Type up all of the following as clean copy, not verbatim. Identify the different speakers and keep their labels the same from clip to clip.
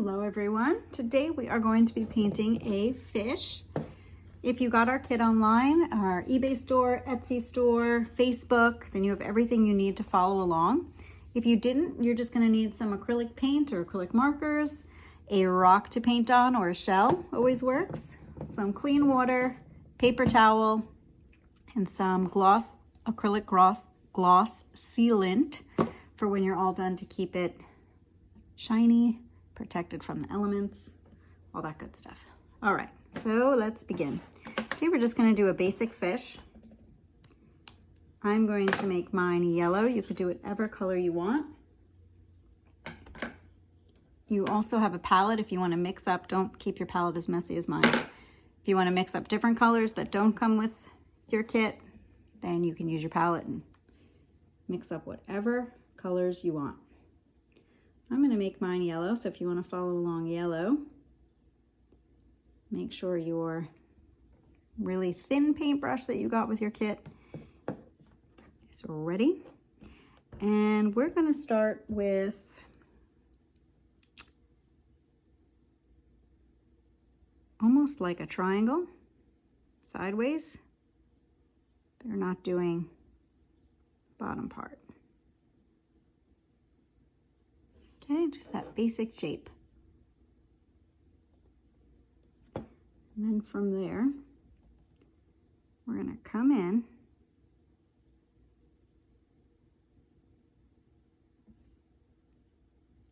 Speaker 1: Hello everyone. Today we are going to be painting a fish. If you got our kit online, our eBay store, Etsy store, Facebook, then you have everything you need to follow along. If you didn't, you're just going to need some acrylic paint or acrylic markers, a rock to paint on or a shell, always works, some clean water, paper towel, and some acrylic gloss sealant for when you're all done to keep it shiny, protected from the elements, all that good stuff. All right, so let's begin. Today we're just going to do a basic fish. I'm going to make mine yellow. You could do whatever color you want. You also have a palette if you want to mix up. Don't keep your palette as messy as mine. If you want to mix up different colors that don't come with your kit, then you can use your palette and mix up whatever colors you want. I'm going to make mine yellow, so if you want to follow along yellow, make sure your really thin paintbrush that you got with your kit is ready. And we're going to start with almost like a triangle, sideways. They're not doing the bottom part. Okay, just that basic shape. And then from there, we're going to come in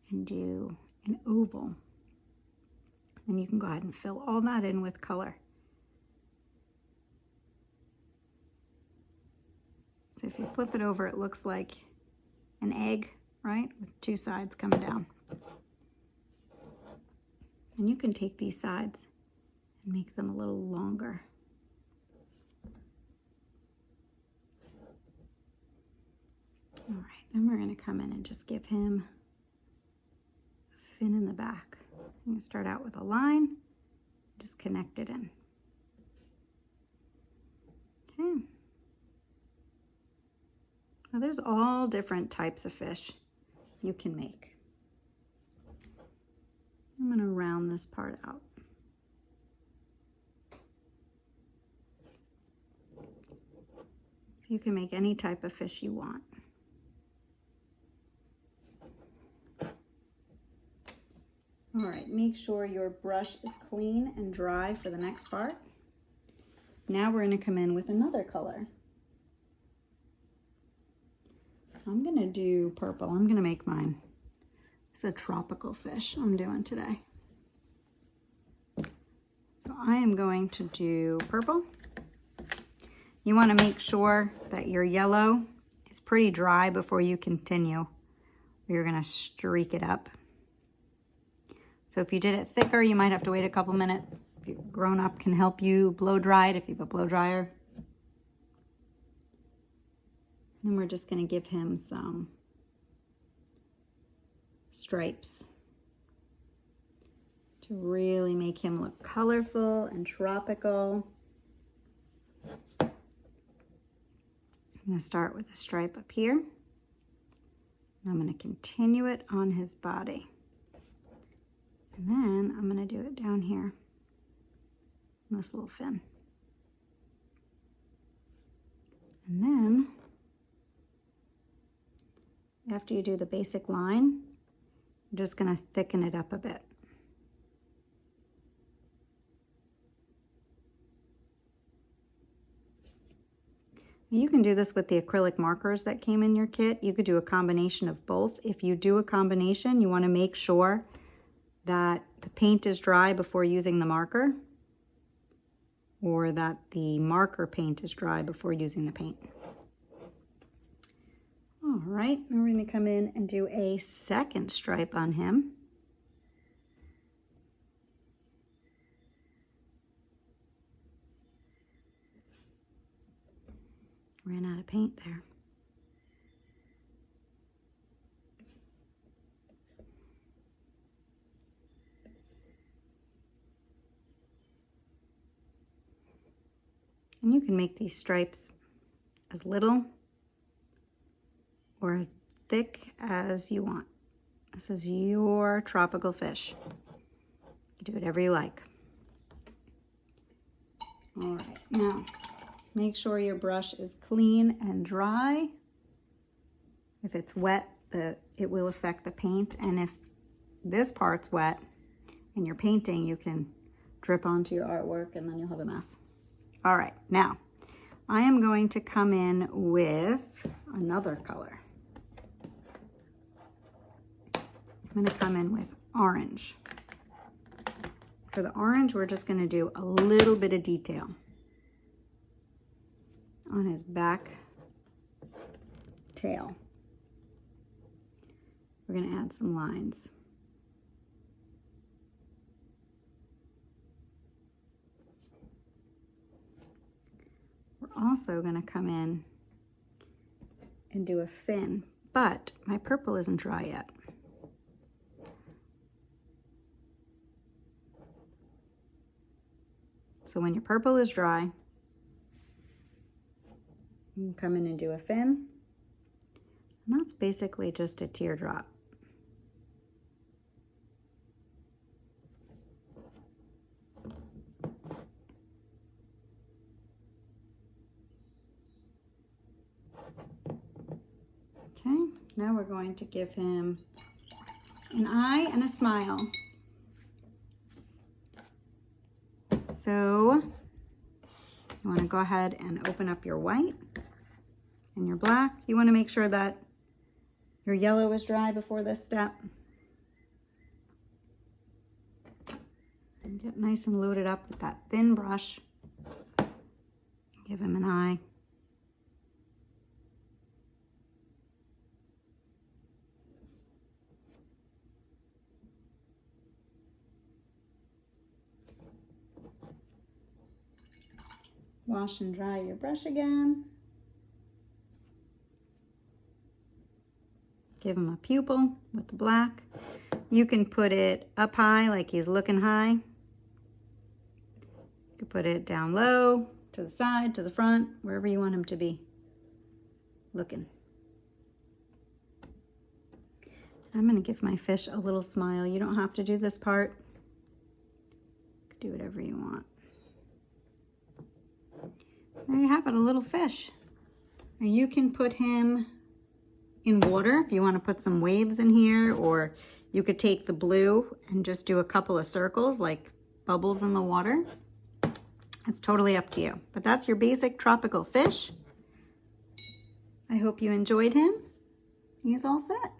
Speaker 1: and do an oval. And you can go ahead and fill all that in with color. So if you flip it over, it looks like an egg, right? With two sides coming down. And you can take these sides and make them a little longer. All right, then we're going to come in and just give him a fin in the back. I'm going to start out with a line, just connect it in. Okay. Now there's all different types of fish you can make. I'm going to round this part out. So you can make any type of fish you want. All right, make sure your brush is clean and dry for the next part. So now we're going to come in with another color. I'm going to do purple. I'm going to make mine. It's a tropical fish I'm doing today. So I am going to do purple. You want to make sure that your yellow is pretty dry before you continue. You're going to streak it up. So if you did it thicker, you might have to wait a couple minutes. If you've grown up, can help you blow dry it if you have a blow dryer. And we're just going to give him some stripes to really make him look colorful and tropical. I'm going to start with a stripe up here. And I'm going to continue it on his body. And then I'm going to do it down here on this little fin. And then after you do the basic line, you're just going to thicken it up a bit. You can do this with the acrylic markers that came in your kit. You could do a combination of both. If you do a combination, you want to make sure that the paint is dry before using the marker, or that the marker paint is dry before using the paint. All right, now we're going to come in and do a second stripe on him. Ran out of paint there. And you can make these stripes as little or as thick as you want. This is your tropical fish. You do whatever you like. All right, now make sure your brush is clean and dry. If it's wet, it will affect the paint, and if this part's wet and you're painting, you can drip onto your artwork and then you'll have a mess. All right, now I am going to come in with another color. I'm gonna come in with orange. For the orange, we're just gonna do a little bit of detail on his back tail. We're gonna add some lines. We're also gonna come in and do a fin, but my purple isn't dry yet. So when your purple is dry, you can come in and do a fin. And that's basically just a teardrop. Okay, now we're going to give him an eye and a smile. So you want to go ahead and open up your white and your black. You want to make sure that your yellow is dry before this step. And get nice and loaded up with that thin brush. Give him an eye. Wash and dry your brush again. Give him a pupil with the black. You can put it up high like he's looking high. You can put it down low, to the side, to the front, wherever you want him to be looking. I'm gonna give my fish a little smile. You don't have to do this part. You can do whatever you want. There you have it, a little fish. Now you can put him in water if you want to put some waves in here, or you could take the blue and just do a couple of circles like bubbles in the water. It's totally up to you. But that's your basic tropical fish. I hope you enjoyed him. He's all set.